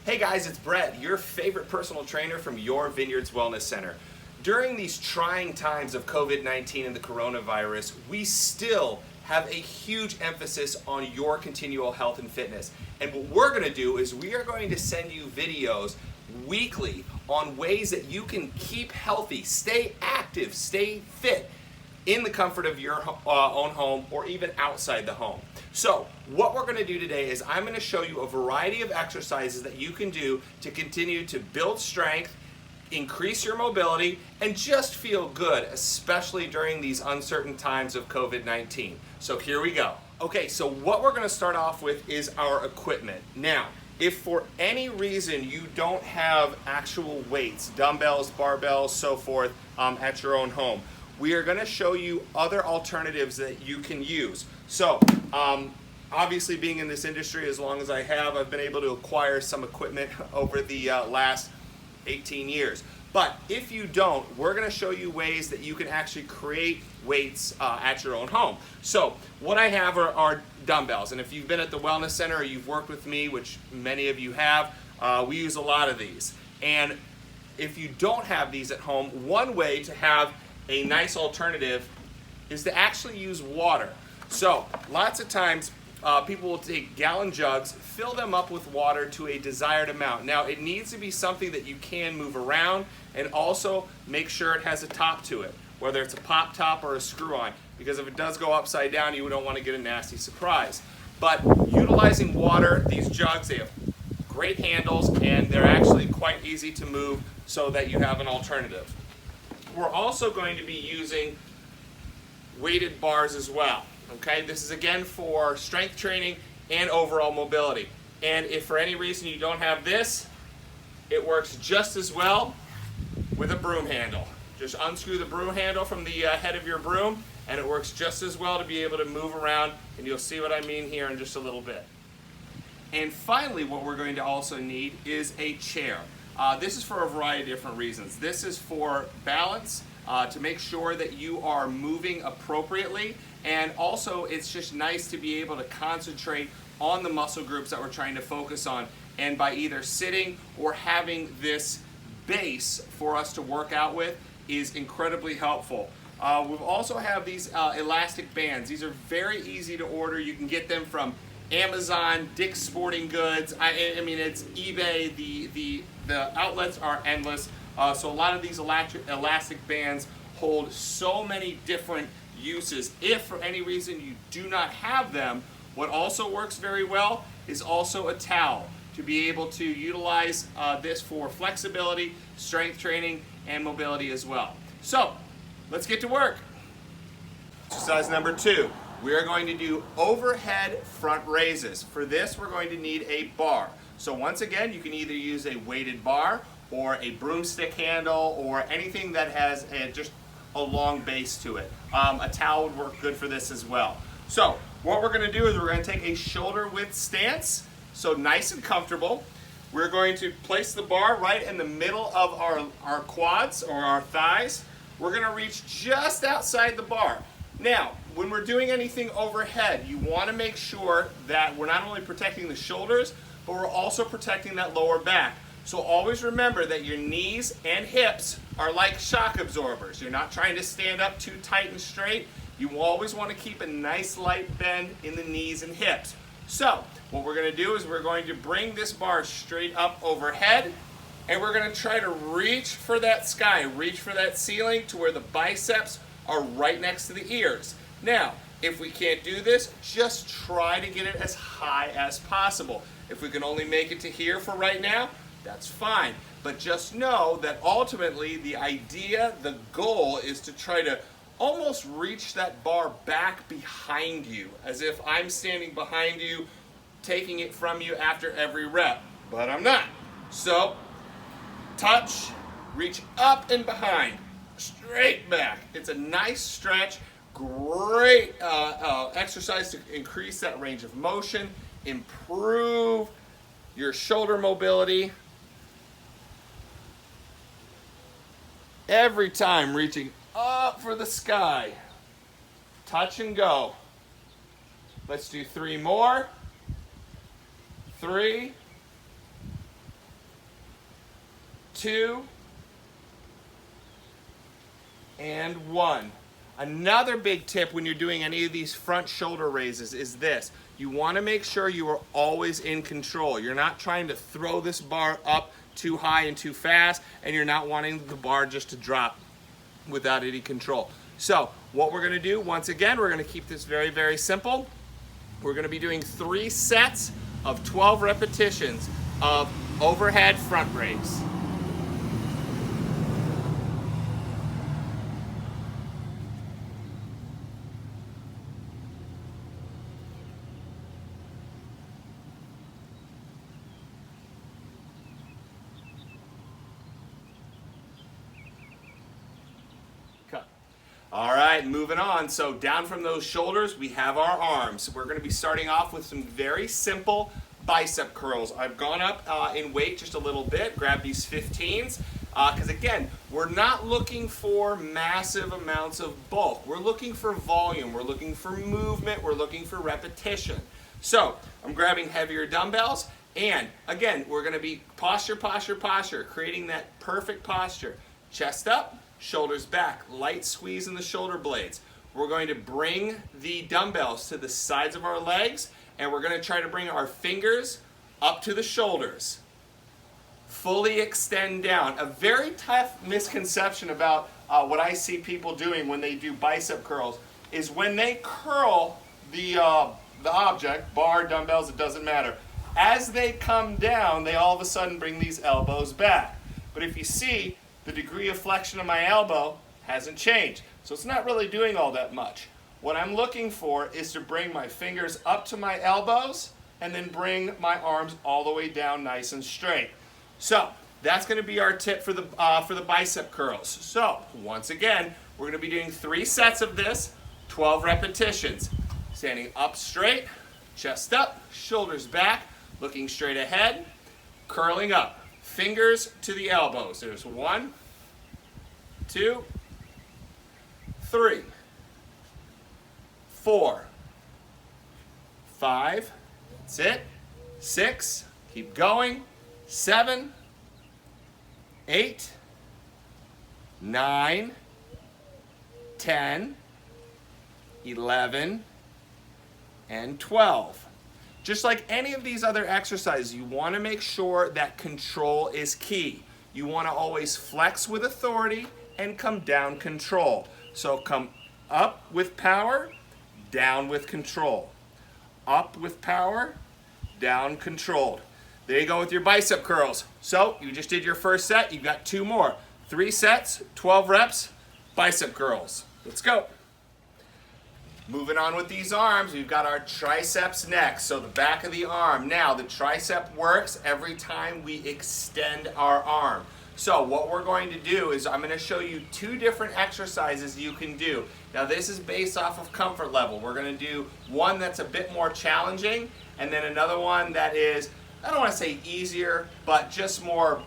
Hey guys, it's Brett, your favorite personal trainer from Your Vineyards Wellness Center. During these trying times of COVID-19 and the coronavirus, we still have a huge emphasis on your continual health and fitness. And what we're going to do is we are going to send you videos weekly on ways that you can keep healthy, stay active, stay fit in the comfort of your own home or even outside the home. So what we're going to do today is I'm going to show you a variety of exercises that you can do to continue to build strength, increase your mobility, and just feel good, especially during these uncertain times of COVID-19. So here we go. Okay, so what we're going to start off with is our equipment. Now, if for any reason you don't have actual weights, dumbbells, barbells, so forth, at your own home, we are going to show you other alternatives that you can use. So, obviously being in this industry as long as I have, I've been able to acquire some equipment over the last 18 years. But if you don't, we're going to show you ways that you can actually create weights at your own home. So what I have are dumbbells, and if you've been at the Wellness Center or you've worked with me, which many of you have, we use a lot of these. And if you don't have these at home, one way to have a nice alternative is to actually use water. So lots of times people will take gallon jugs, fill them up with water to a desired amount. Now it needs to be something that you can move around, and also make sure it has a top to it, whether it's a pop top or a screw-on, because if it does go upside down, you don't want to get a nasty surprise. But utilizing water, these jugs, they have great handles and they're actually quite easy to move so that you have an alternative. We're also going to be using weighted bars as well. Okay, this is again for strength training and overall mobility. And if for any reason you don't have this, it works just as well with a broom handle. Just unscrew the broom handle from the head of your broom, and it works just as well to be able to move around, and you'll see what I mean here in just a little bit. And finally, what we're going to also need is a chair. This is for a variety of different reasons. This is for balance, to make sure that you are moving appropriately, and also it's just nice to be able to concentrate on the muscle groups that we're trying to focus on, and by either sitting or having this base for us to work out with is incredibly helpful. We also have these elastic bands. These are very easy to order. You can get them from Amazon, Dick's Sporting Goods. I mean, it's eBay. The outlets are endless. So a lot of these elastic bands hold so many different uses. If for any reason you do not have them, what also works very well is also a towel, to be able to utilize this for flexibility, strength training, and mobility as well. So let's get to work. Exercise number 2. We are going to do overhead front raises. For this, we're going to need a bar. So once again, you can either use a weighted bar or a broomstick handle or anything that has just a long base to it. A towel would work good for this as well. So what we're going to do is we're going to take a shoulder width stance, so nice and comfortable. We're going to place the bar right in the middle of our quads or our thighs. We're going to reach just outside the bar. Now, when we're doing anything overhead, you want to make sure that we're not only protecting the shoulders, but we're also protecting that lower back. So always remember that your knees and hips are like shock absorbers. You're not trying to stand up too tight and straight. You always want to keep a nice light bend in the knees and hips. So what we're going to do is we're going to bring this bar straight up overhead, and we're going to try to reach for that sky, reach for that ceiling to where the biceps are right next to the ears. Now, if we can't do this, just try to get it as high as possible. If we can only make it to here for right now, that's fine. But just know that ultimately the idea, the goal is to try to almost reach that bar back behind you, as if I'm standing behind you, taking it from you after every rep, but I'm not. So, touch, reach up and behind, straight back. It's a nice stretch, great exercise to increase that range of motion, improve your shoulder mobility. Every time reaching up for the sky. Touch and go. Let's do 3 more. 3, 2, and 1. Another big tip when you're doing any of these front shoulder raises is this. You want to make sure you are always in control. You're not trying to throw this bar up too high and too fast, and you're not wanting the bar just to drop without any control. So what we're going to do, once again, we're going to keep this very, very simple. We're going to be doing 3 sets of 12 repetitions of overhead front raise. All right, moving on. So down from those shoulders, we have our arms. We're going to be starting off with some very simple bicep curls. I've gone up in weight just a little bit, grab these 15s, because again, we're not looking for massive amounts of bulk. We're looking for volume, we're looking for movement, we're looking for repetition. So I'm grabbing heavier dumbbells, and again, we're going to be posture, posture, posture, creating that perfect posture. Chest up, shoulders back, light squeeze in the shoulder blades. We're going to bring the dumbbells to the sides of our legs, and we're going to try to bring our fingers up to the shoulders. Fully extend down. A very tough misconception about what I see people doing when they do bicep curls is when they curl the object, bar, dumbbells, it doesn't matter. As they come down, they all of a sudden bring these elbows back. But if you see, the degree of flexion of my elbow hasn't changed. So it's not really doing all that much. What I'm looking for is to bring my fingers up to my elbows and then bring my arms all the way down nice and straight. So that's going to be our tip for the bicep curls. So once again, we're going to be doing 3 sets of this, 12 repetitions. Standing up straight, chest up, shoulders back, looking straight ahead, curling up. Fingers to the elbows. There's 1, 2, 3, 4, 5, that's it, 6, keep going, 7, 8, 9, 10, 11, and 12. Just like any of these other exercises, you want to make sure that control is key. You want to always flex with authority and come down control. So come up with power, down with control. Up with power, down controlled. There you go with your bicep curls. So you just did your first set, you've got 2 more. 3 sets, 12 reps, bicep curls. Let's go. Moving on with these arms, we've got our triceps next, so the back of the arm. Now, the tricep works every time we extend our arm. So what we're going to do is I'm going to show you 2 different exercises you can do. Now, this is based off of comfort level. We're going to do one that's a bit more challenging, and then another one that is, I don't want to say easier, but just more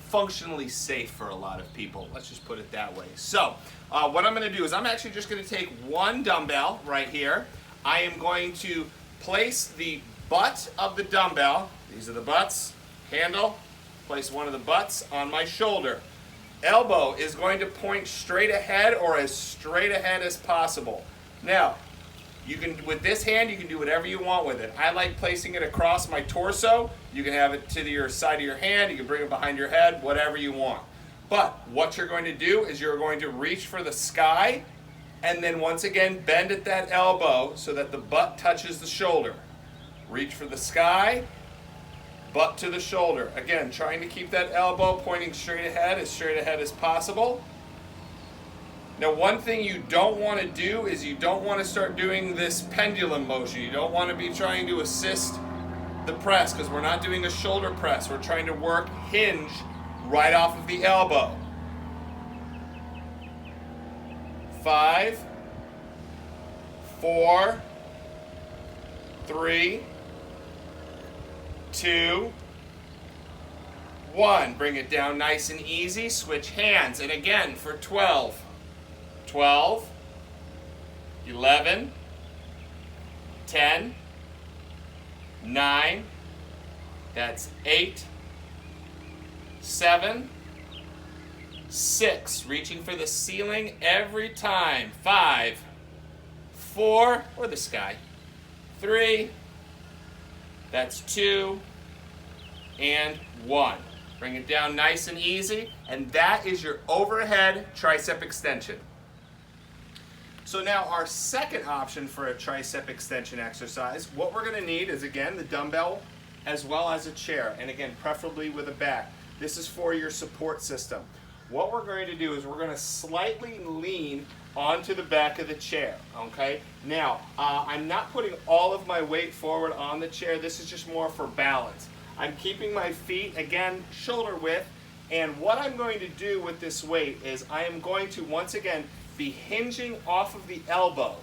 functionally safe for a lot of people. Let's just put it that way. So what I'm going to do is I'm actually just going to take 1 dumbbell right here. I am going to place the butt of the dumbbell, these are the butts, handle, place one of the butts on my shoulder. Elbow is going to point straight ahead or as straight ahead as possible. Now, you can, with this hand, you can do whatever you want with it. I like placing it across my torso. You can have it to your side of your hand. You can bring it behind your head, whatever you want. But what you're going to do is you're going to reach for the sky and then once again bend at that elbow so that the butt touches the shoulder. Reach for the sky, butt to the shoulder. Again, trying to keep that elbow pointing straight ahead as possible. Now, one thing you don't want to do is you don't want to start doing this pendulum motion. You don't want to be trying to assist the press because we're not doing a shoulder press. We're trying to work hinge right off of the elbow. 5, 4, 3, 2, 1. Bring it down nice and easy. Switch hands. And again for 12. 12, 11, 10, 9, that's 8, 7, 6, reaching for the ceiling every time. 5, 4, or the sky. 3, that's 2, and 1. Bring it down nice and easy, and that is your overhead tricep extension. So now our second option for a tricep extension exercise, what we're going to need is, again, the dumbbell as well as a chair, and again, preferably with a back. This is for your support system. What we're going to do is we're going to slightly lean onto the back of the chair, okay? Now, I'm not putting all of my weight forward on the chair. This is just more for balance. I'm keeping my feet, again, shoulder width, and what I'm going to do with this weight is I am going to, once again, be hinging off of the elbow,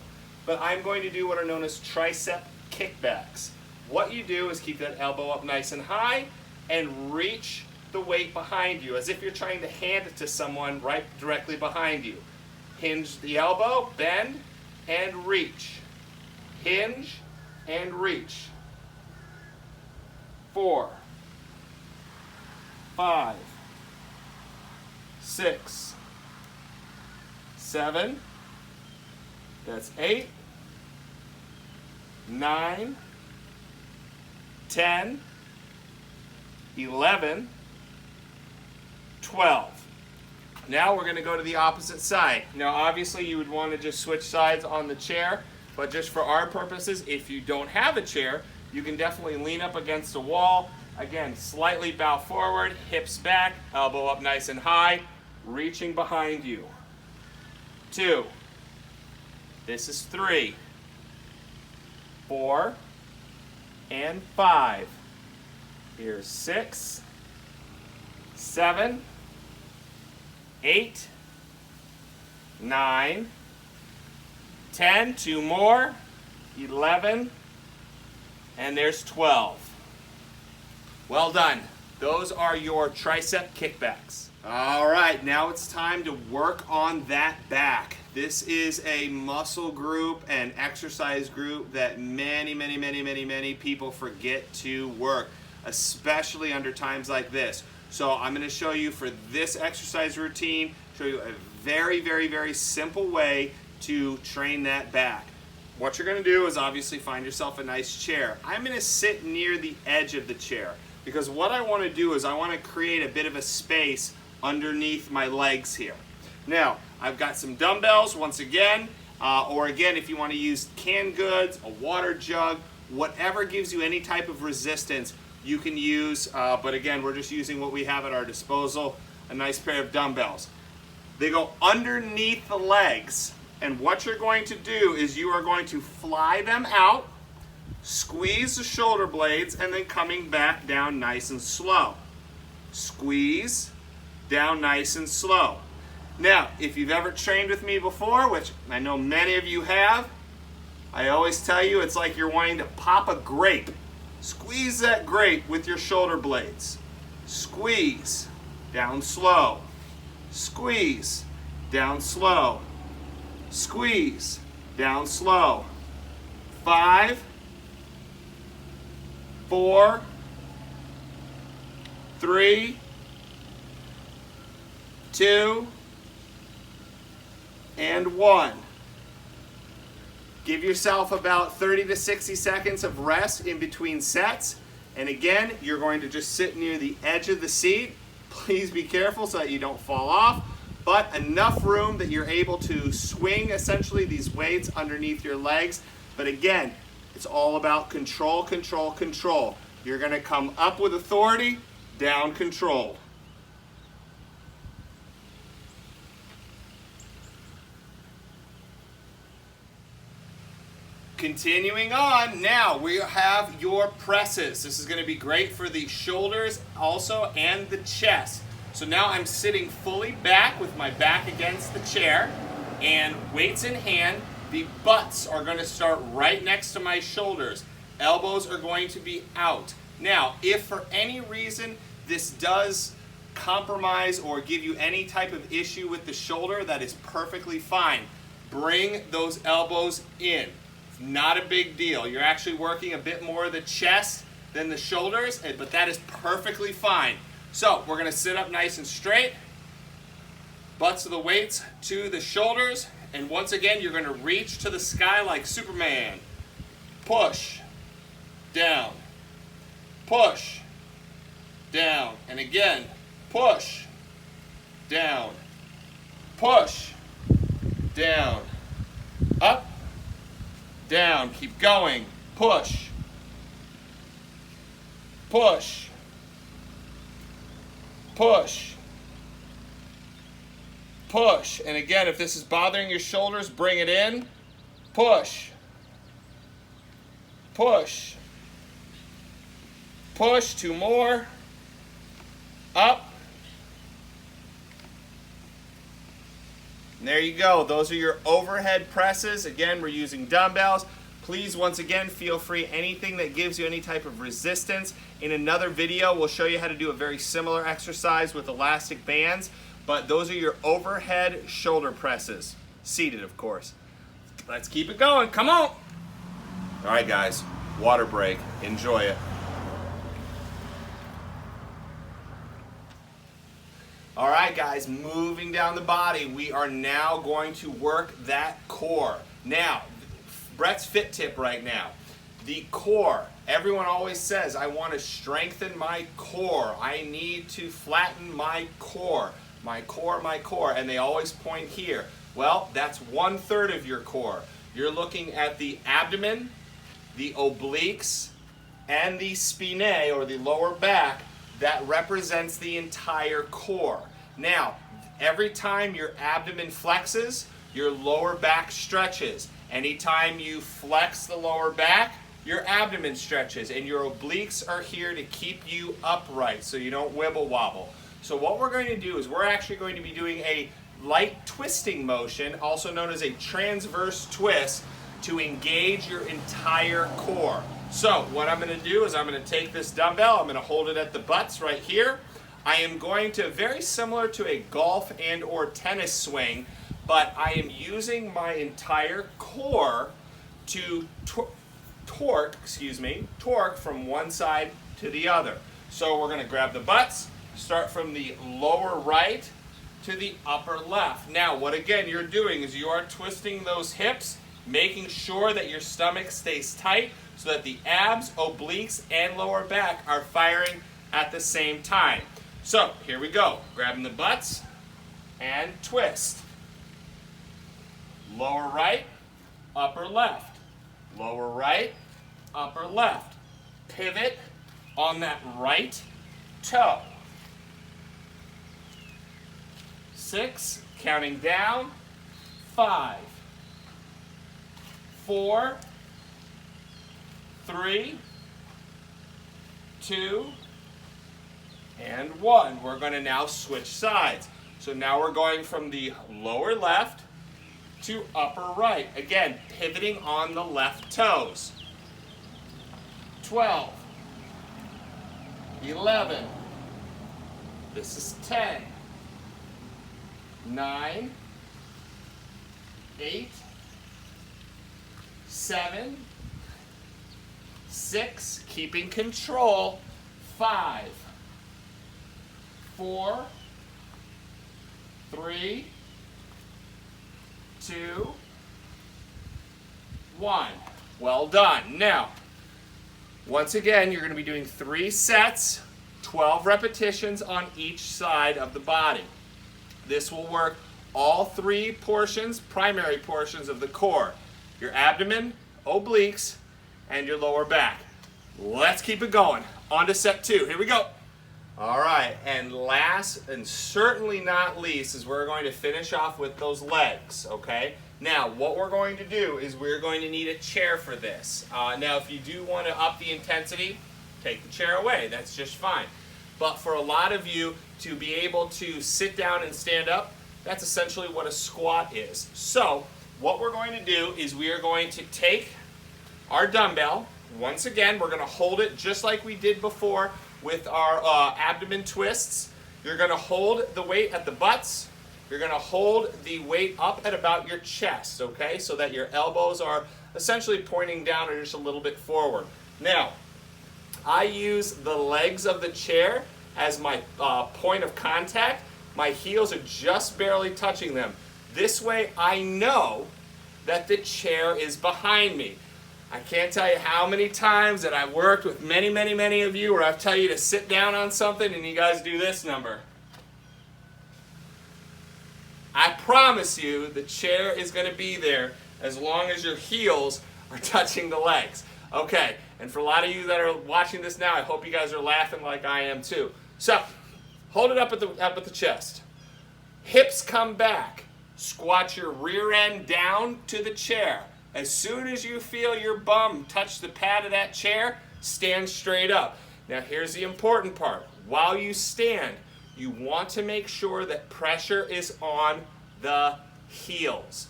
but I'm going to do what are known as tricep kickbacks. What you do is keep that elbow up nice and high and reach the weight behind you as if you're trying to hand it to someone right directly behind you. Hinge the elbow, bend, and reach. Hinge and reach. 4, 5, 6, 7, that's 8, 9, 10, 11, 12. Now we're going to go to the opposite side. Now obviously you would want to just switch sides on the chair, but just for our purposes, if you don't have a chair, you can definitely lean up against the wall. Again, slightly bow forward, hips back, elbow up nice and high, reaching behind you. 2. This is 3, 4, and 5. Here's 6, 7, 8, 9, 10, 2 more, 11, and there's 12. Well done. Those are your tricep kickbacks. All right, now it's time to work on that back. This is a muscle group and exercise group that many people forget to work, especially under times like this. So I'm going to show you for this exercise routine, show you a very simple way to train that back. What you're going to do is obviously find yourself a nice chair. I'm going to sit near the edge of the chair because what I want to do is I want to create a bit of a space underneath my legs here. Now, I've got some dumbbells once again, or again, if you want to use canned goods, a water jug, whatever gives you any type of resistance, you can use, but again, we're just using what we have at our disposal, a nice pair of dumbbells. They go underneath the legs, and what you're going to do is you are going to fly them out, squeeze the shoulder blades, and then coming back down nice and slow. Squeeze, down nice and slow. Now, if you've ever trained with me before, which I know many of you have, I always tell you it's like you're wanting to pop a grape. Squeeze that grape with your shoulder blades. Squeeze, down slow. Squeeze, down slow. Squeeze, down slow. 5, 4, 3, 2, and 1. Give yourself about 30 to 60 seconds of rest in between sets. And again, you're going to just sit near the edge of the seat. Please be careful so that you don't fall off, but enough room that you're able to swing essentially these weights underneath your legs. But again, it's all about control, control, control. You're going to come up with authority, down controlled. Continuing on, now we have your presses. This is going to be great for the shoulders also and the chest. So now I'm sitting fully back with my back against the chair and weights in hand. The butts are going to start right next to my shoulders. Elbows are going to be out. Now, if for any reason this does compromise or give you any type of issue with the shoulder, that is perfectly fine. Bring those elbows in. Not a big deal. You're actually working a bit more of the chest than the shoulders, but that is perfectly fine. So we're going to sit up nice and straight. Butts of the weights to the shoulders, and once again, you're going to reach to the sky like Superman. Push, down, push, down, and again, push, down, push, down, up, down, keep going, push, push, push, push, and again, if this is bothering your shoulders, bring it in, push, push, push, 2 more, up, and there you go. Those are your overhead presses. Again, we're using dumbbells. Please, once again, feel free, anything that gives you any type of resistance. In another video, we'll show you how to do a very similar exercise with elastic bands, but those are your overhead shoulder presses. Seated, of course. Let's keep it going. Come on. All right, guys, water break. Enjoy it. All right, guys, moving down the body, we are now going to work that core. Now, Brett's fit tip right now. The core. Everyone always says, I want to strengthen my core. I need to flatten my core. My core, my core. And they always point here. Well, that's 1/3 of your core. You're looking at the abdomen, the obliques, and the spinae, or the lower back. That represents the entire core. Now, every time your abdomen flexes, your lower back stretches. Anytime you flex the lower back, your abdomen stretches, and your obliques are here to keep you upright so you don't wibble wobble. So what we're going to do is we're actually going to be doing a light twisting motion, also known as a transverse twist, to engage your entire core. So what I'm going to do is I'm going to take this dumbbell, I'm going to hold it at the butts right here. I am going to, very similar to a golf and or tennis swing, but I am using my entire core to torque from one side to the other. So we're going to grab the butts, start from the lower right to the upper left. Now what again you're doing is you are twisting those hips, making sure that your stomach stays tight so that the abs, obliques, and lower back are firing at the same time. So here we go. Grabbing the butts and twist. Lower right, upper left. Lower right, upper left. Pivot on that right toe. 6, counting down, 5, 4, 3, 2, and 1. We're going to now switch sides. So now we're going from the lower left to upper right. Again, pivoting on the left toes. 12, 11, this is 10, 9, 8, 7, 6, keeping control, 5, 4, 3, 2, 1. Well done. Now, once again, you're going to be doing 3 sets, 12 repetitions on each side of the body. This will work all 3 portions, primary portions of the core. Your abdomen, obliques, and your lower back. Let's keep it going. On to set 2. Here we go. All right, and last and certainly not least is we're going to finish off with those legs, okay? Now, what we're going to do is we're going to need a chair for this. Now, if you do want to up the intensity, take the chair away. That's just fine. But for a lot of you to be able to sit down and stand up, that's essentially what a squat is. So, what we're going to do is we are going to take our dumbbell. Once again, we're going to hold it just like we did before with our abdomen twists. You're going to hold the weight at the butts. You're going to hold the weight up at about your chest, okay? So that your elbows are essentially pointing down or just a little bit forward. Now, I use the legs of the chair as my point of contact. My heels are just barely touching them. This way I know that the chair is behind me. I can't tell you how many times that I've worked with many of you where I tell you to sit down on something and you guys do this number. I promise you the chair is going to be there as long as your heels are touching the legs. Okay, and for a lot of you that are watching this now, I hope you guys are laughing like I am too. So, hold it up at the chest. Hips come back. Squat your rear end down to the chair. As soon as you feel your bum touch the pad of that chair, stand straight up. Now here's the important part. While you stand, you want to make sure that pressure is on the heels.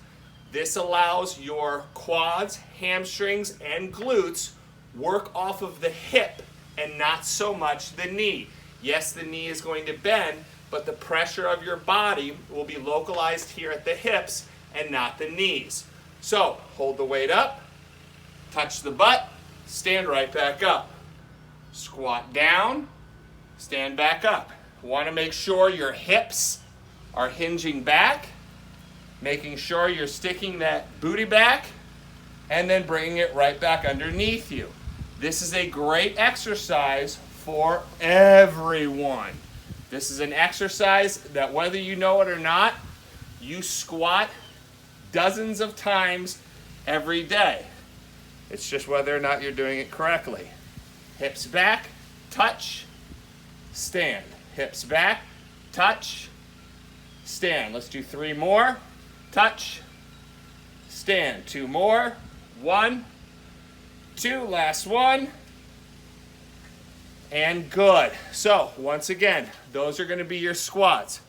This allows your quads, hamstrings, and glutes work off of the hip and not so much the knee. Yes, the knee is going to bend, but the pressure of your body will be localized here at the hips and not the knees. So, hold the weight up, touch the butt, stand right back up. Squat down, stand back up. Want to make sure your hips are hinging back, making sure you're sticking that booty back, and then bringing it right back underneath you. This is a great exercise for everyone. This is an exercise that whether you know it or not, you squat dozens of times every day. It's just whether or not you're doing it correctly. Hips back, touch, stand. Hips back, touch, stand. Let's do 3 more. Touch, stand. 2 more. 1, 2, last one. And good. So, once again, those are going to be your squats.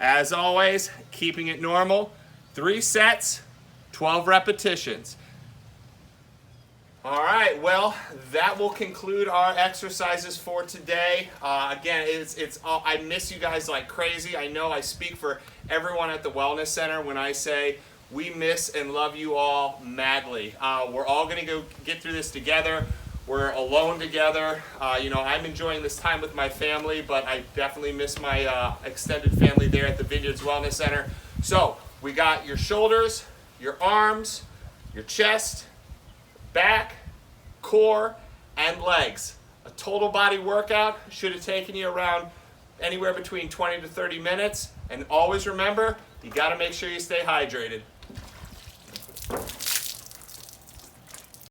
As always, keeping it normal. 3 sets, 12 repetitions. All right, well, that will conclude our exercises for today. Again, I miss you guys like crazy. I know I speak for everyone at the Wellness Center when I say we miss and love you all madly. We're all going to go get through this together. We're alone together. I'm enjoying this time with my family, but I definitely miss my extended family there at the Vineyards Wellness Center. So, we got your shoulders, your arms, your chest, back, core, and legs. A total body workout should have taken you around anywhere between 20 to 30 minutes. And always remember, you got to make sure you stay hydrated.